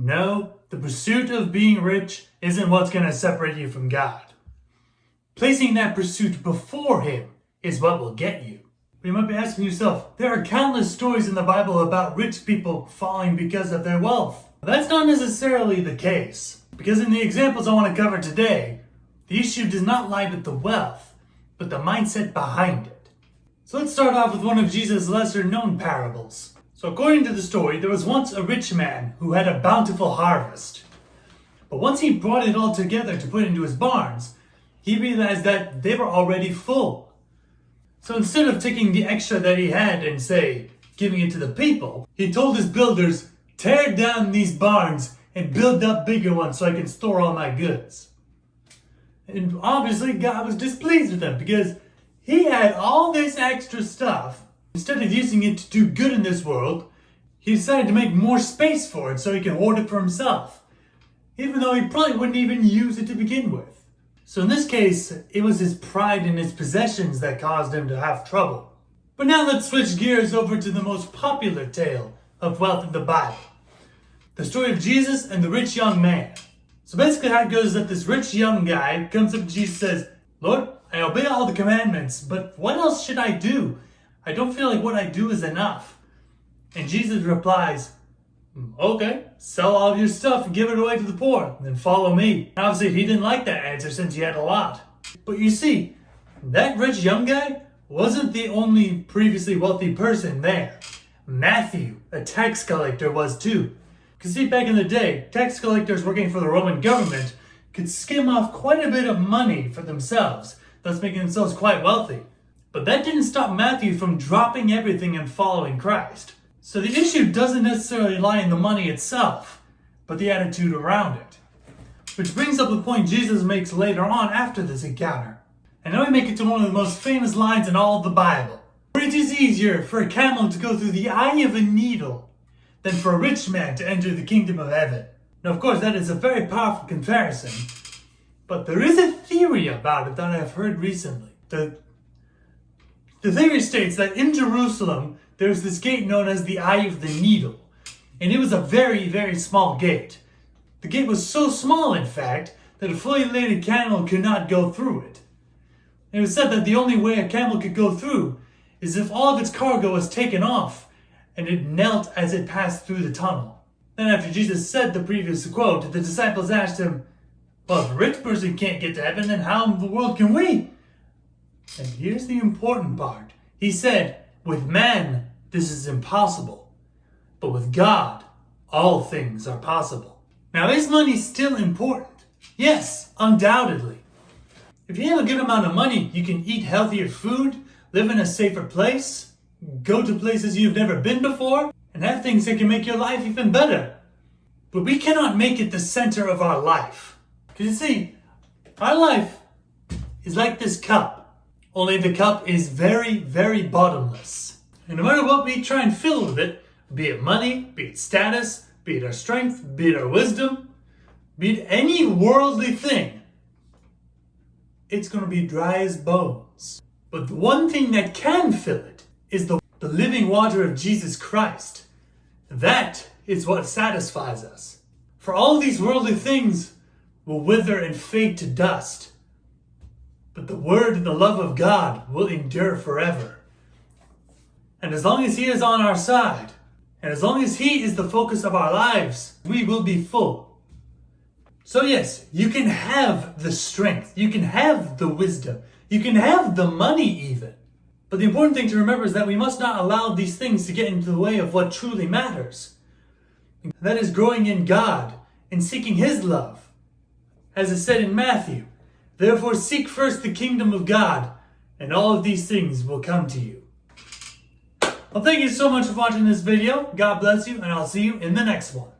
No, the pursuit of being rich isn't what's going to separate you from God. Placing that pursuit before Him is what will get you. But you might be asking yourself, there are countless stories in the Bible about rich people falling because of their wealth. That's not necessarily the case, because in the examples I want to cover today, the issue does not lie with the wealth, but the mindset behind it. So let's start off with one of Jesus' lesser known parables. So according to the story, there was once a rich man who had a bountiful harvest. But once he brought it all together to put into his barns, he realized that they were already full. So instead of taking the extra that he had and, say, giving it to the people, he told his builders, "Tear down these barns and build up bigger ones so I can store all my goods." And obviously God was displeased with him because he had all this extra stuff. Instead of using it to do good in this world, he decided to make more space for it so he could hoard it for himself, even though he probably wouldn't even use it to begin with. So in this case, it was his pride in his possessions that caused him to have trouble. But now let's switch gears over to the most popular tale of wealth in the Bible. The story of Jesus and the rich young man. So basically how it goes is that this rich young guy comes up to Jesus and says, "Lord, I obey all the commandments, but what else should I do? I don't feel like what I do is enough." And Jesus replies, "Okay, sell all of your stuff and give it away to the poor, and then follow me." And obviously he didn't like that answer since he had a lot. But you see, that rich young guy wasn't the only previously wealthy person there. Matthew, a tax collector, was too. Because see, back in the day, tax collectors working for the Roman government could skim off quite a bit of money for themselves, thus making themselves quite wealthy. But that didn't stop Matthew from dropping everything and following Christ. So the issue doesn't necessarily lie in the money itself, but the attitude around it. Which brings up the point Jesus makes later on after this encounter. And now we make it to one of the most famous lines in all of the Bible. "For it is easier for a camel to go through the eye of a needle than for a rich man to enter the kingdom of heaven." Now, of course, that is a very powerful comparison, but there is a theory about it that I've heard recently. The theory states that in Jerusalem, there's this gate known as the Eye of the Needle, and it was a very, very small gate. The gate was so small, in fact, that a fully laden camel could not go through it. And it was said that the only way a camel could go through is if all of its cargo was taken off and it knelt as it passed through the tunnel. Then after Jesus said the previous quote, the disciples asked him, "Well, if a rich person can't get to heaven, then how in the world can we?" And here's the important part. He said, "With man, this is impossible, but with God, all things are possible." Now, is money still important? Yes, undoubtedly. If you have a good amount of money, you can eat healthier food, live in a safer place, go to places you've never been before, and have things that can make your life even better. But we cannot make it the center of our life. Because you see, our life is like this cup. Only the cup is very, very bottomless. And no matter what we try and fill with it, be it money, be it status, be it our strength, be it our wisdom, be it any worldly thing, it's going to be dry as bones. But the one thing that can fill it is the living water of Jesus Christ. That is what satisfies us. For all these worldly things will wither and fade to dust, but the word and the love of God will endure forever. And as long as He is on our side, and as long as He is the focus of our lives, we will be full. So yes, you can have the strength, you can have the wisdom, you can have the money even. But the important thing to remember is that we must not allow these things to get into the way of what truly matters. That is growing in God and seeking His love. As it said in Matthew, "Therefore seek first the kingdom of God, and all of these things will come to you." Well, thank you so much for watching this video. God bless you, and I'll see you in the next one.